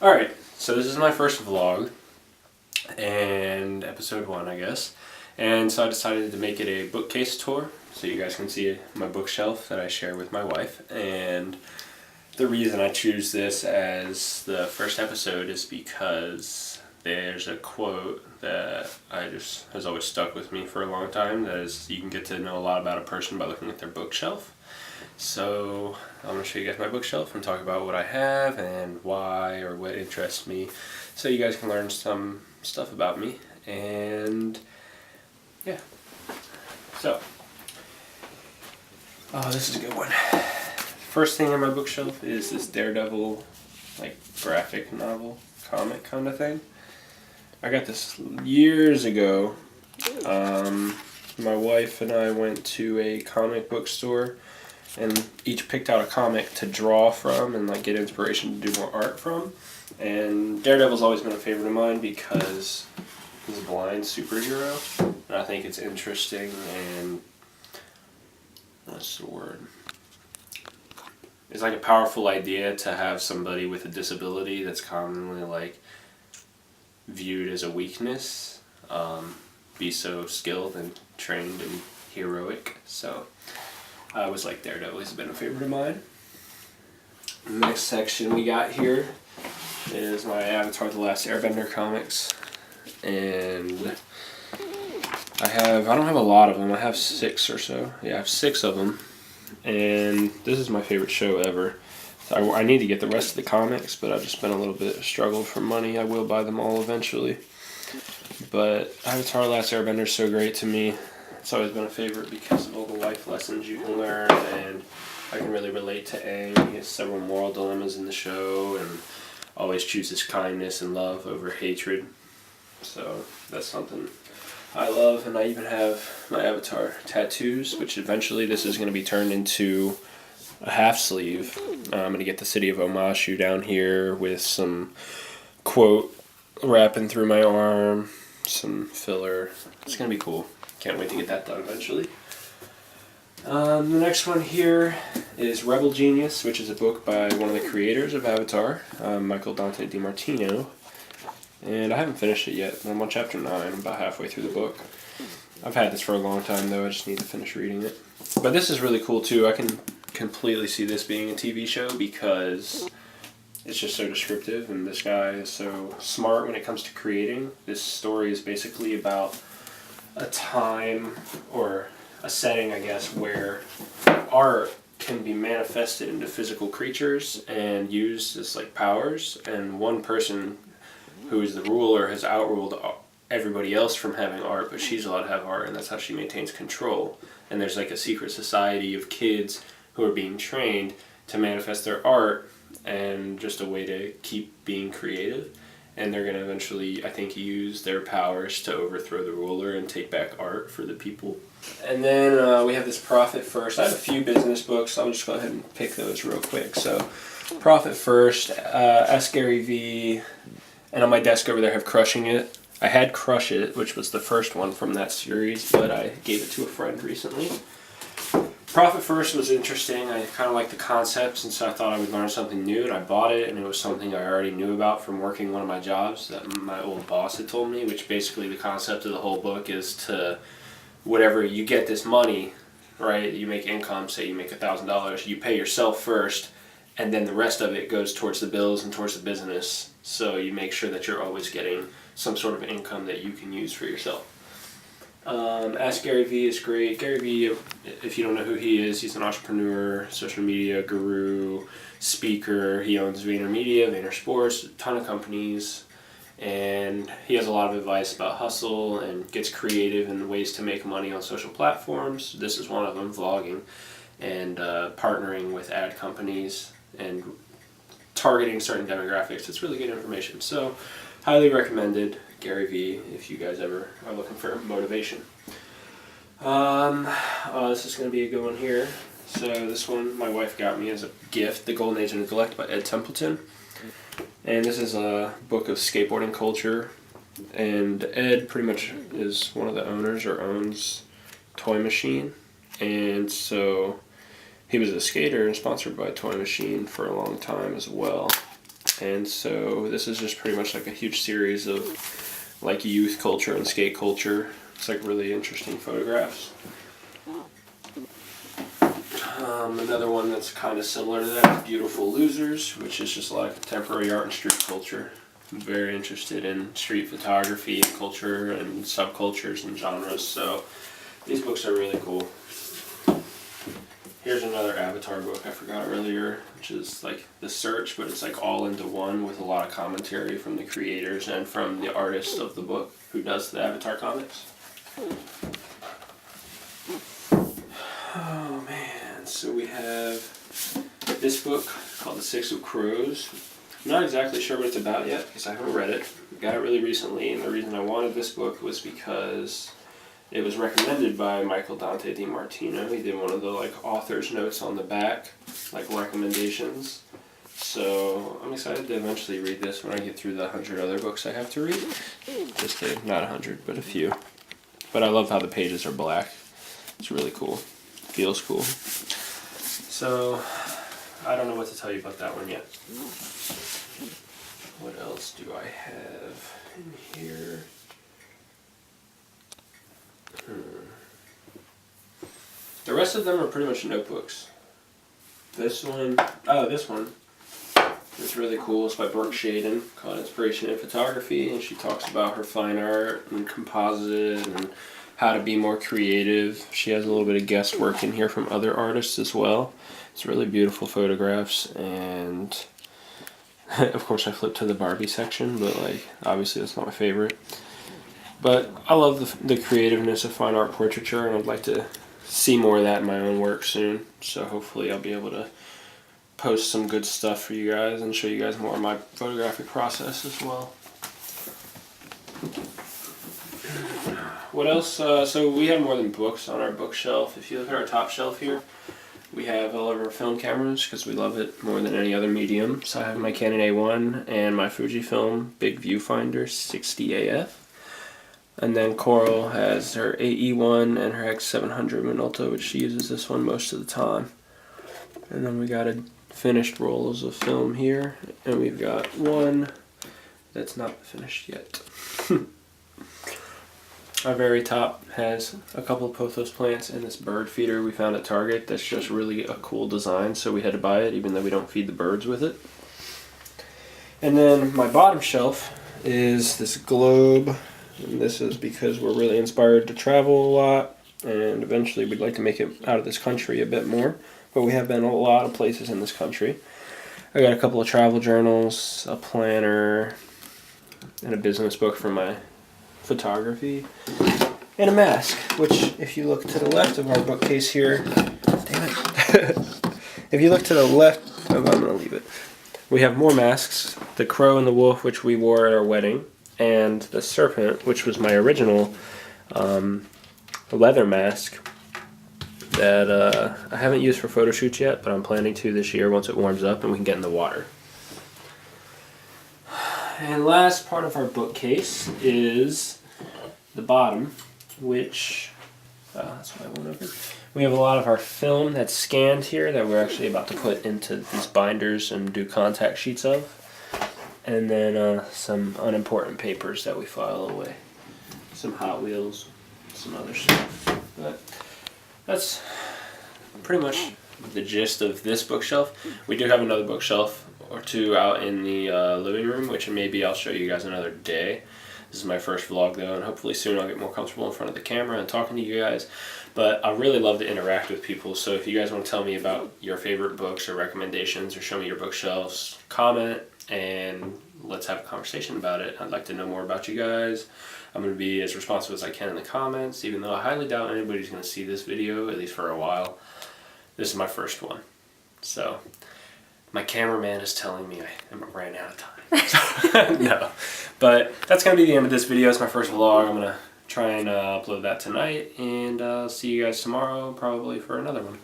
Alright, so this is my first vlog, and episode 1, I guess. And so I decided to make it a bookcase tour, so you guys can see my bookshelf that I share with my wife. And the reason I choose this as the first episode is because there's a quote that has always stuck with me for a long time. That is, you can get to know a lot about a person by looking at their bookshelf. So I'm going to show you guys my bookshelf and talk about what I have and why or what interests me, so you guys can learn some stuff about me. And yeah, so this is a good one. First thing on my bookshelf is this Daredevil, like, graphic novel, comic kind of thing. I got this years ago. My wife and I went to a comic book store and each picked out a comic to draw from and like get inspiration to do more art from. And Daredevil's always been a favorite of mine because he's a blind superhero, and I think it's interesting and what's the word? It's like a powerful idea to have somebody with a disability that's commonly like viewed as a weakness be so skilled and trained and heroic. So I always like Daredevil. He's been a favorite of mine. The next section we got here is my Avatar: The Last Airbender comics. And I don't have a lot of them. I have 6 or so. Yeah, I have 6 of them. And this is my favorite show ever. So I need to get the rest of the comics, but I've just been a little bit struggled for money. I will buy them all eventually. But Avatar: The Last Airbender is so great to me. It's always been a favorite because of all the life lessons you can learn, and I can really relate to Aang. He has several moral dilemmas in the show and always chooses kindness and love over hatred. So that's something I love, and I even have my Avatar tattoos, which eventually this is going to be turned into a half sleeve. I'm going to get the city of Omashu down here with some quote wrapping through my arm, some filler. It's going to be cool. Can't wait to get that done eventually. The next one here is Rebel Genius, which is a book by one of the creators of Avatar, Michael Dante DiMartino. And I haven't finished it yet. I'm on chapter 9. I'm about halfway through the book. I've had this for a long time, though. I just need to finish reading it. But this is really cool, too. I can completely see this being a TV show because it's just so descriptive, and this guy is so smart when it comes to creating. This story is basically about a time or a setting, I guess, where art can be manifested into physical creatures and used as like powers, and one person who is the ruler has outruled everybody else from having art, but she's allowed to have art, and that's how she maintains control. And there's like a secret society of kids who are being trained to manifest their art, and just a way to keep being creative. And they're going to eventually, I think, use their powers to overthrow the ruler and take back art for the people. And then we have this Profit First. I have a few business books, so I'll just go ahead and pick those real quick. So, Profit First, Ask Gary V, and on my desk over there I have Crushing It. I had Crush It, which was the first one from that series, but I gave it to a friend recently. Profit First was interesting. I kind of liked the concepts, and so I thought I would learn something new, and I bought it, and it was something I already knew about from working one of my jobs that my old boss had told me, which basically the concept of the whole book is to, whatever you get this money, right, you make income, say you make $1,000, you pay yourself first, and then the rest of it goes towards the bills and towards the business, so you make sure that you're always getting some sort of income that you can use for yourself. Ask Gary V is great. Gary V, if you don't know who he is, he's an entrepreneur, social media guru, speaker. He owns VaynerMedia, VaynerSports, a ton of companies, and he has a lot of advice about hustle and gets creative in ways to make money on social platforms. This is one of them, vlogging, and partnering with ad companies and targeting certain demographics. It's really good information. So, highly recommended, Gary V, if you guys ever are looking for motivation. This is going to be a good one here. So this one my wife got me as a gift, The Golden Age of Neglect by Ed Templeton. And this is a book of skateboarding culture. And Ed pretty much is one of the owners or owns Toy Machine. And so he was a skater and sponsored by Toy Machine for a long time as well. And so this is just pretty much like a huge series of like youth culture and skate culture. It's like really interesting photographs. Another one that's kind of similar to that is Beautiful Losers, which is just a lot of contemporary art and street culture. I'm very interested in street photography and culture and subcultures and genres, so these books are really cool. Here's another Avatar book I forgot earlier, which is like The Search, but it's like all into one with a lot of commentary from the creators and from the artist of the book who does the Avatar comics. Oh man, so we have this book called The Six of Crows. I'm not exactly sure what it's about yet because I haven't read it. I got it really recently, and the reason I wanted this book was because it was recommended by Michael Dante DiMartino. He did one of the like author's notes on the back, like recommendations. So I'm excited to eventually read this when I get through the 100 other books I have to read. Just kidding, not 100, but a few. But I love how the pages are black. It's really cool. Feels cool. So I don't know what to tell you about that one yet. What else do I have in here? The rest of them are pretty much notebooks. This one is really cool. It's by Brooke Shaden, called Inspiration in Photography, and she talks about her fine art and composite and how to be more creative. She has a little bit of guest work in here from other artists as well. It's really beautiful photographs, and of course I flipped to the Barbie section, but like obviously that's not my favorite. But I love the creativeness of fine art portraiture, and I'd like to see more of that in my own work soon. So hopefully I'll be able to post some good stuff for you guys and show you guys more of my photographic process as well. What else? So we have more than books on our bookshelf. If you look at our top shelf here, we have all of our film cameras because we love it more than any other medium. So I have my Canon A1 and my Fujifilm Big Viewfinder 60AF. And then Coral has her AE1 and her X700 Minolta, which she uses this one most of the time. And then we got a finished rolls of film here, and we've got one that's not finished yet. Our very top has a couple of pothos plants and this bird feeder we found at Target that's just really a cool design, so we had to buy it even though we don't feed the birds with it. And then my bottom shelf is this globe. And this is because we're really inspired to travel a lot, and eventually we'd like to make it out of this country a bit more. But we have been a lot of places in this country. I got a couple of travel journals, a planner, and a business book for my photography, and a mask, which if you look to the left of our bookcase here, damn it, if you look to the left, I'm going to leave it. We have more masks, the crow and the wolf, which we wore at our wedding, and the serpent, which was my original leather mask that I haven't used for photo shoots yet, but I'm planning to this year once it warms up and we can get in the water. And last part of our bookcase is the bottom, which, that's why I went over. We have a lot of our film that's scanned here that we're actually about to put into these binders and do contact sheets of. And then some unimportant papers that we file away. Some Hot Wheels, some other stuff. But that's pretty much the gist of this bookshelf. We do have another bookshelf or two out in the living room, which maybe I'll show you guys another day. This is my first vlog though, and hopefully soon I'll get more comfortable in front of the camera and talking to you guys. But I really love to interact with people, so if you guys want to tell me about your favorite books or recommendations or show me your bookshelves, comment and let's have a conversation about it. I'd like to know more about you guys. I'm going to be as responsive as I can in the comments, even though I highly doubt anybody's going to see this video, at least for a while. This is my first one. So my cameraman is telling me I ran out of time. No. But that's going to be the end of this video. It's my first vlog. I'm going to try and upload that tonight, and see you guys tomorrow probably for another one.